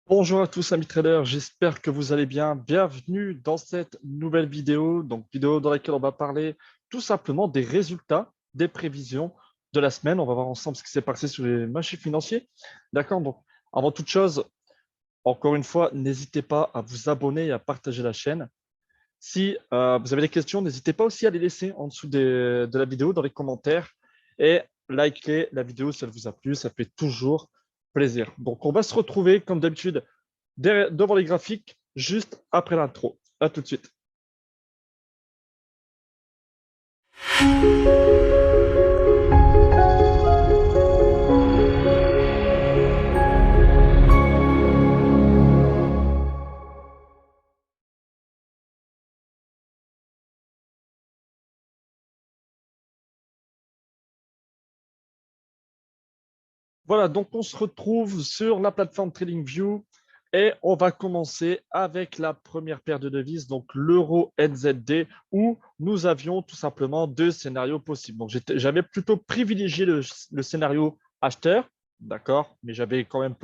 Bonjour à tous amis traders, j'espère que vous allez bien. Bienvenue dans cette nouvelle vidéo, donc vidéo dans laquelle on va parler tout simplement des résultats, des prévisions de la semaine. On va voir ensemble ce qui s'est passé sur les marchés financiers. D'accord, donc avant toute chose, encore une fois, n'hésitez pas à vous abonner et à partager la chaîne. Si vous avez des questions, n'hésitez pas aussi à les laisser en dessous de la vidéo dans les commentaires et likez la vidéo si elle vous a plu, ça fait toujours plaisir. Donc on va se retrouver comme d'habitude devant les graphiques juste après l'intro. À tout de suite. Voilà, donc on se retrouve sur la plateforme TradingView et on va commencer avec la première paire de devises, donc l'euro NZD, où nous avions tout simplement deux scénarios possibles. Donc j'avais plutôt privilégié le scénario acheteur, d'accord, mais j'avais quand même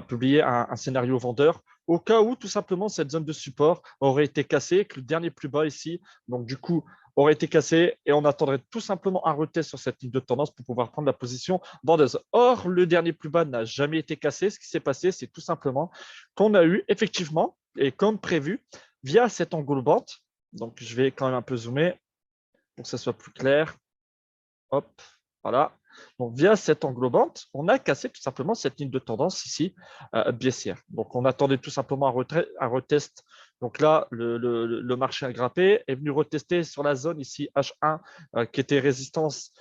publié un scénario vendeur au cas où tout simplement cette zone de support aurait été cassée, que le dernier plus bas ici, donc du coup, aurait été cassé et on attendrait tout simplement un retest sur cette ligne de tendance pour pouvoir prendre la position vendeuse. Or, le dernier plus bas n'a jamais été cassé. Ce qui s'est passé, c'est tout simplement qu'on a eu effectivement, et comme prévu, via cette englobante, donc je vais quand même un peu zoomer pour que ça soit plus clair. Hop, voilà. Donc, via cette englobante, on a cassé tout simplement cette ligne de tendance ici, baissière. Donc, on attendait tout simplement un retest. Donc là, le marché a grimpé, est venu retester sur la zone ici H1, qui était résistance,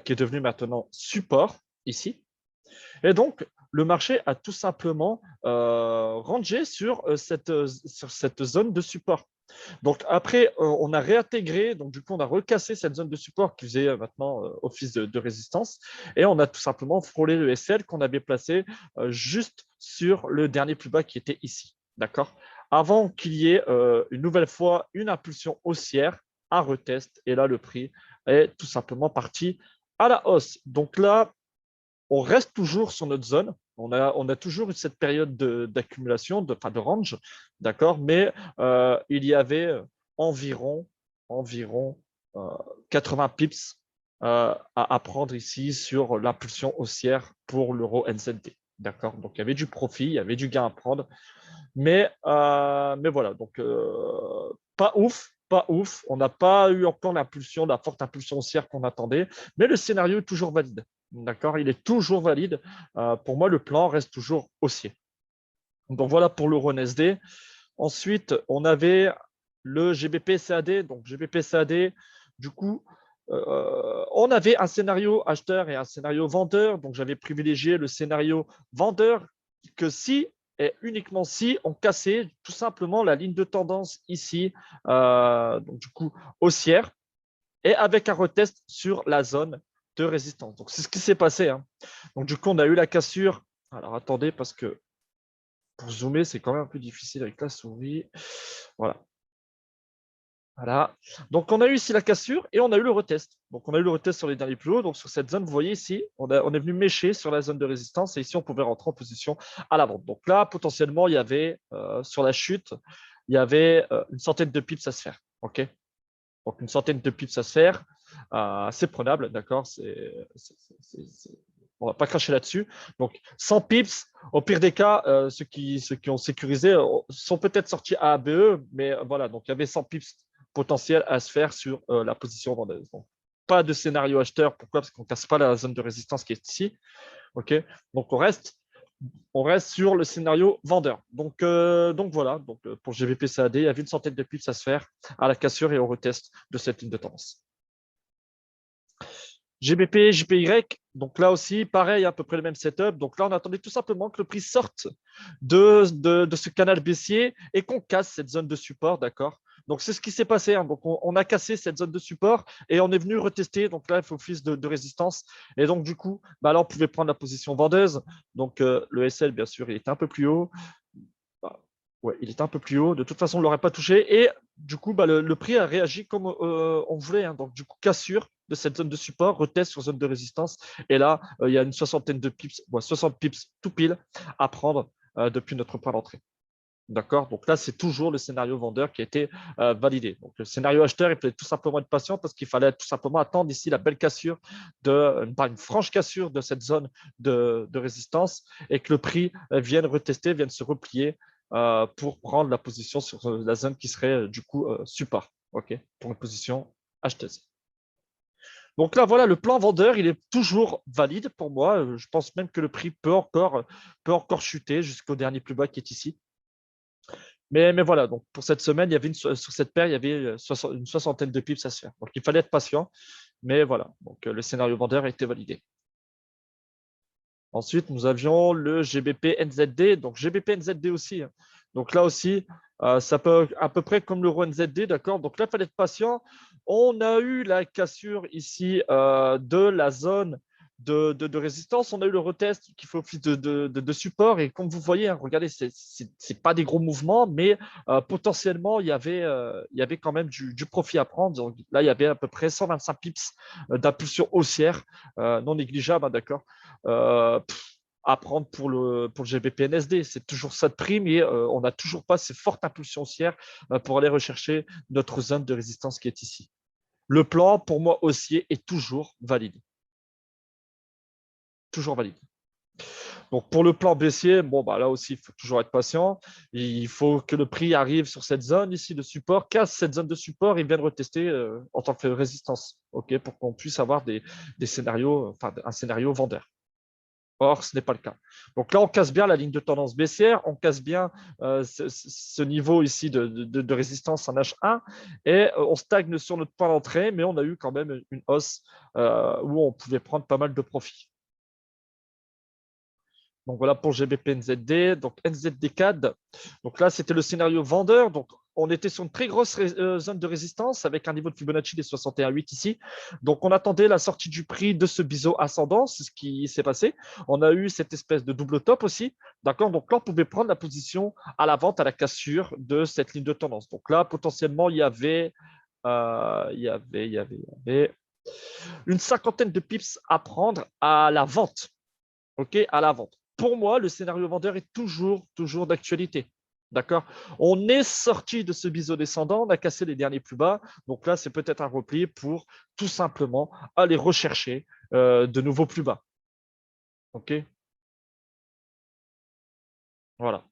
qui est devenue maintenant support ici. Et donc, le marché a tout simplement rangé sur cette zone de support. Donc après, on a réintégré, donc du coup, on a recassé cette zone de support qui faisait maintenant office de résistance et on a tout simplement frôlé le SL qu'on avait placé juste sur le dernier plus bas qui était ici. D'accord. Avant qu'il y ait une nouvelle fois une impulsion haussière, un retest, et là, le prix est tout simplement parti à la hausse. Donc là, on reste toujours sur notre zone. On a toujours eu cette période d'accumulation, de range, d'accord, mais il y avait environ 80 pips à prendre ici sur l'impulsion haussière pour l'euro NZD. D'accord, donc il y avait du profit, il y avait du gain à prendre, mais voilà, donc pas ouf, pas ouf. On n'a pas eu encore la forte impulsion haussière qu'on attendait, mais le scénario est toujours valide. D'accord, il est toujours valide. Pour moi, le plan reste toujours haussier. Donc voilà pour l'euro NSD. Ensuite, on avait le GBP CAD. Donc GBP CAD, du coup, on avait un scénario acheteur et un scénario vendeur. Donc j'avais privilégié le scénario vendeur que si et uniquement si on cassait tout simplement la ligne de tendance ici, donc du coup haussière, et avec un retest sur la zone de résistance. Donc c'est ce qui s'est passé, hein. Donc du coup, on a eu la cassure. Alors attendez, parce que pour zoomer, c'est quand même un peu difficile avec la souris. Voilà. Voilà. Donc, on a eu ici la cassure et on a eu le retest. Donc, on a eu le retest sur les derniers plus hauts. Donc, sur cette zone, vous voyez ici, on est venu mécher sur la zone de résistance et ici, on pouvait rentrer en position à la vente. Donc là, potentiellement, il y avait, sur la chute, il y avait une centaine de pips à se faire. OK. Donc, une centaine de pips à se faire. C'est prenable, d'accord. On ne va pas cracher là-dessus. Donc, 100 pips, au pire des cas, ceux qui ont sécurisé sont peut-être sortis à ABE, mais voilà, donc il y avait 100 pips potentiels à se faire sur la position vendeuse. Donc, pas de scénario acheteur. Pourquoi? Parce qu'on ne casse pas la zone de résistance qui est ici. OK. Donc, on reste sur le scénario vendeur. Donc voilà, donc, pour GBP CAD, il y avait une centaine de pips à se faire à la cassure et au retest de cette ligne de tendance. GBP, JPY, donc là aussi, pareil, à peu près le même setup. Donc là, on attendait tout simplement que le prix sorte de ce canal baissier et qu'on casse cette zone de support, d'accord. Donc c'est ce qui s'est passé, hein. Donc on a cassé cette zone de support et on est venu retester. Donc là, il faut office de résistance. Et donc du coup, bah là, on pouvait prendre la position vendeuse. Donc le SL, bien sûr, il était un peu plus haut. Bah, ouais, il était un peu plus haut. De toute façon, on ne l'aurait pas touché. Et du coup, bah, le prix a réagi comme on voulait, hein. Donc, du coup, cassure de cette zone de support, retest sur zone de résistance. Et là, il y a une soixantaine de pips, 60 pips tout pile à prendre depuis notre point d'entrée. D'accord? Donc là, c'est toujours le scénario vendeur qui a été validé. Donc le scénario acheteur, il fallait tout simplement être patient parce qu'il fallait tout simplement attendre ici la belle cassure, une franche cassure de cette zone de résistance et que le prix vienne retester, vienne se replier pour prendre la position sur la zone qui serait du coup support, ok, pour une position acheteuse. Donc là, voilà, le plan vendeur, il est toujours valide pour moi. Je pense même que le prix peut encore chuter jusqu'au dernier plus bas qui est ici. Mais voilà, donc pour cette semaine, sur cette paire, il y avait une soixantaine de pips à se faire. Donc il fallait être patient, mais voilà, donc le scénario vendeur a été validé. Ensuite, nous avions le GBP NZD, donc GBP NZD aussi, hein. Donc là aussi, ça peut à peu près comme l'euro NZD, d'accord. Donc là, il fallait être patient. On a eu la cassure ici de la zone de résistance. On a eu le retest qui fait office de support. Et comme vous voyez, hein, regardez, c'est pas des gros mouvements, mais potentiellement, il y avait quand même du profit à prendre. Donc là, il y avait à peu près 125 pips d'impulsion haussière non négligeable, hein, d'accord. Euh, à prendre pour le GBP-NSD. C'est toujours ça de prime et on n'a toujours pas ces fortes impulsions haussières pour aller rechercher notre zone de résistance qui est ici. Le plan, pour moi, haussier est toujours valide. Toujours valide. Donc, pour le plan baissier, bon, bah, là aussi, il faut toujours être patient. Il faut que le prix arrive sur cette zone ici de support, casse cette zone de support et vienne retester en tant que résistance, ok, pour qu'on puisse avoir des scénarios, enfin, un scénario vendeur. Or, ce n'est pas le cas. Donc là, on casse bien la ligne de tendance baissière, on casse bien ce niveau ici de résistance en H1 et on stagne sur notre point d'entrée, mais on a eu quand même une hausse où on pouvait prendre pas mal de profits. Donc voilà pour GBP NZD. Donc NZD CAD. Donc là, c'était le scénario vendeur. Donc on était sur une très grosse zone de résistance avec un niveau de Fibonacci des 61,8 ici. Donc on attendait la sortie du prix de ce biseau ascendant. C'est ce qui s'est passé. On a eu cette espèce de double top aussi. D'accord. Donc là, on pouvait prendre la position à la vente, à la cassure de cette ligne de tendance. Donc là, potentiellement, il y avait une cinquantaine de pips à prendre à la vente. OK, à la vente. Pour moi, le scénario vendeur est toujours d'actualité. D'accord? On est sorti de ce biseau descendant, on a cassé les derniers plus bas. Donc là, c'est peut-être un repli pour tout simplement aller rechercher de nouveaux plus bas. OK? Voilà.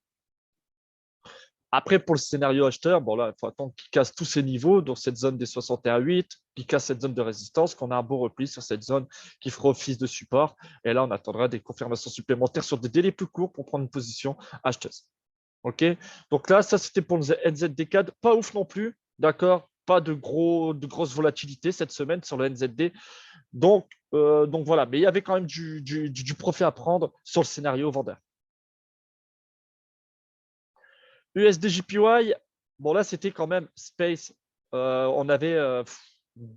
Après, pour le scénario acheteur, bon là, il faut attendre qu'il casse tous ces niveaux, donc cette zone des 61,8, qu'il casse cette zone de résistance, qu'on a un beau repli sur cette zone qui fera office de support. Et là, on attendra des confirmations supplémentaires sur des délais plus courts pour prendre une position acheteuse. OK? Donc là, ça, c'était pour le NZD4. Pas ouf non plus, d'accord? Pas de grosse volatilité cette semaine sur le NZD. Donc voilà, mais il y avait quand même du profit à prendre sur le scénario vendeur. USDJPY, bon là, c'était quand même space. On avait une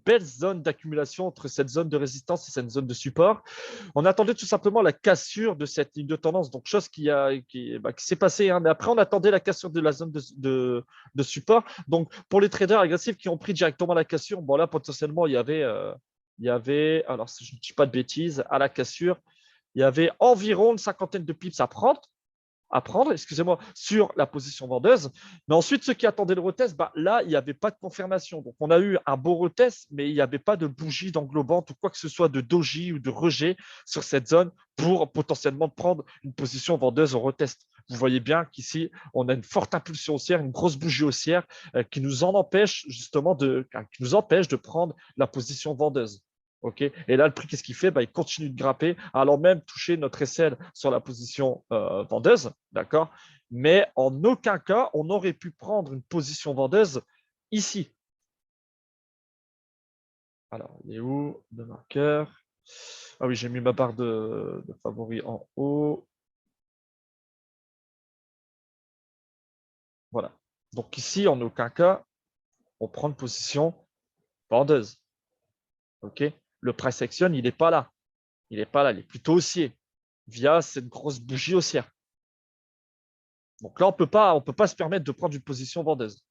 belle zone d'accumulation entre cette zone de résistance et cette zone de support. On attendait tout simplement la cassure de cette ligne de tendance, donc chose qui s'est passée, hein. Mais après, on attendait la cassure de la zone de support. Donc, pour les traders agressifs qui ont pris directement la cassure, bon là, potentiellement, il y avait, alors si je ne dis pas de bêtises, à la cassure, il y avait environ une cinquantaine de pips à prendre, excusez-moi, sur la position vendeuse. Mais ensuite, ceux qui attendaient le retest, bah, là, il n'y avait pas de confirmation. Donc, on a eu un beau retest, mais il n'y avait pas de bougie d'englobante ou quoi que ce soit de doji ou de rejet sur cette zone pour potentiellement prendre une position vendeuse au retest. Vous voyez bien qu'ici, on a une forte impulsion haussière, une grosse bougie haussière qui nous en empêche justement qui nous empêche de prendre la position vendeuse. Okay. Et là, le prix, qu'est-ce qu'il fait? Bah, il continue de grimper, allant même toucher notre aisselle sur la position vendeuse, d'accord? Mais en aucun cas, on aurait pu prendre une position vendeuse ici. Alors, il est où le marqueur? Ah oui, j'ai mis ma barre de favoris en haut. Voilà. Donc ici, en aucun cas, on prend une position vendeuse. OK? Le price action, il n'est pas là. Il n'est pas là, il est plutôt haussier via cette grosse bougie haussière. Donc là, on peut pas se permettre de prendre une position vendeuse.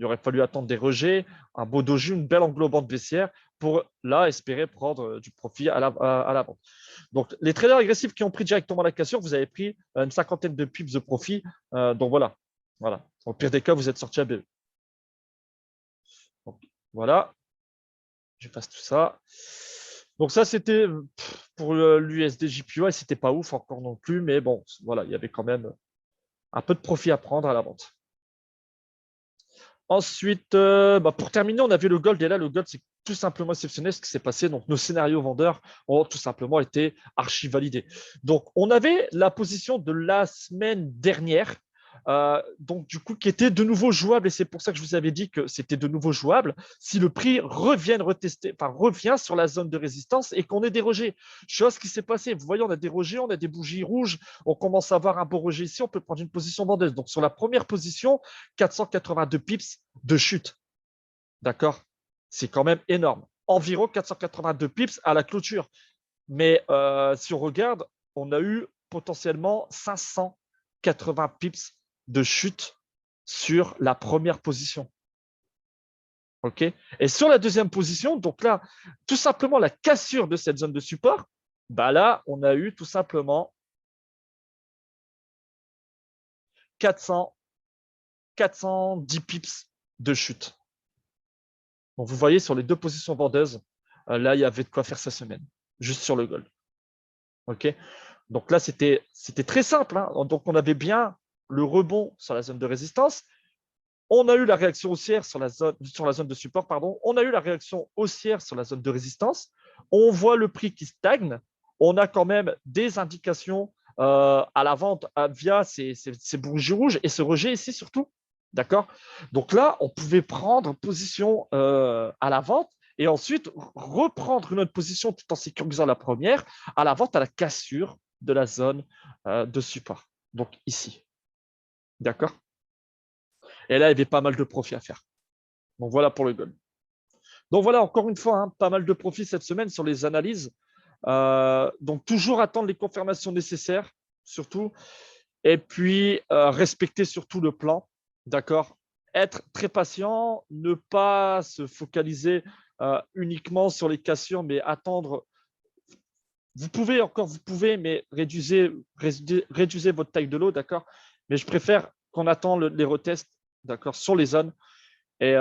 Il aurait fallu attendre des rejets, un beau doji, une belle englobante baissière pour là espérer prendre du profit à la vente. Donc, les traders agressifs qui ont pris directement la cassure, vous avez pris une cinquantaine de pips de profit. Donc, voilà. Voilà. Au pire des cas, vous êtes sorti à BE. Donc, voilà. J'efface tout ça. Donc, ça, c'était pour l'USD JPY. C'était pas ouf encore non plus. Mais bon, voilà, il y avait quand même un peu de profit à prendre à la vente. Ensuite, pour terminer, on a vu le gold. Et là, le gold, c'est tout simplement exceptionnel ce qui s'est passé. Donc, nos scénarios vendeurs ont tout simplement été archi validés. Donc, on avait la position de la semaine dernière. Donc, du coup, qui était de nouveau jouable. Et c'est pour ça que je vous avais dit que c'était de nouveau jouable si le prix revient sur la zone de résistance et qu'on est dérogé. Chose qui s'est passée. Vous voyez, on a dérogé, on a des bougies rouges. On commence à avoir un beau rejet ici. On peut prendre une position vendeuse. Donc, sur la première position, 482 pips de chute. D'accord? C'est quand même énorme. Environ 482 pips à la clôture. Mais si on regarde, on a eu potentiellement 580 pips de chute sur la première position. OK? Et sur la deuxième position, donc là, tout simplement la cassure de cette zone de support, là, on a eu tout simplement 410 pips de chute. Donc, vous voyez, sur les deux positions vendeuses, là, il y avait de quoi faire sa semaine, juste sur le gold. OK? Donc là, c'était très simple. Hein. Donc, on avait bien le rebond sur la zone de résistance. On a eu la réaction haussière sur la zone de support. Pardon. On a eu la réaction haussière sur la zone de résistance. On voit le prix qui stagne. On a quand même des indications à la vente via ces bougies rouges et ce rejet ici surtout. D'accord? Donc là, on pouvait prendre position à la vente et ensuite reprendre une autre position tout en sécurisant la première à la vente à la cassure de la zone de support. Donc ici. D'accord? Et là, il y avait pas mal de profits à faire. Donc voilà pour le gold. Donc voilà, encore une fois, hein, pas mal de profits cette semaine sur les analyses. Donc toujours attendre les confirmations nécessaires, surtout. Et puis respecter surtout le plan. D'accord? Être très patient, ne pas se focaliser uniquement sur les cassures, mais attendre. Vous pouvez, mais réduisez votre taille de lot, d'accord? Mais je préfère qu'on attend les retests, d'accord, sur les zones. Et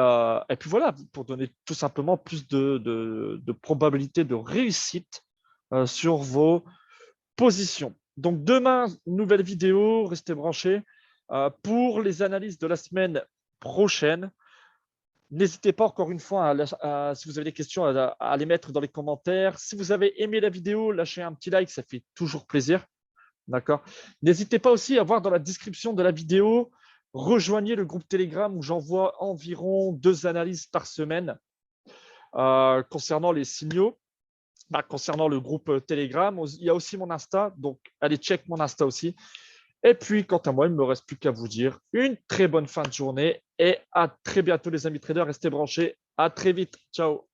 puis voilà, pour donner tout simplement plus de probabilité de réussite sur vos positions. Donc demain, nouvelle vidéo, restez branchés. Pour les analyses de la semaine prochaine, n'hésitez pas encore une fois, si vous avez des questions, à les mettre dans les commentaires. Si vous avez aimé la vidéo, lâchez un petit like, ça fait toujours plaisir. D'accord. N'hésitez pas aussi à voir dans la description de la vidéo, rejoignez le groupe Telegram où j'envoie environ 2 analyses par semaine concernant les signaux. Concernant le groupe Telegram, il y a aussi mon Insta, donc allez check mon Insta aussi. Et puis, quant à moi, il ne me reste plus qu'à vous dire une très bonne fin de journée et à très bientôt les amis traders, restez branchés. À très vite. Ciao.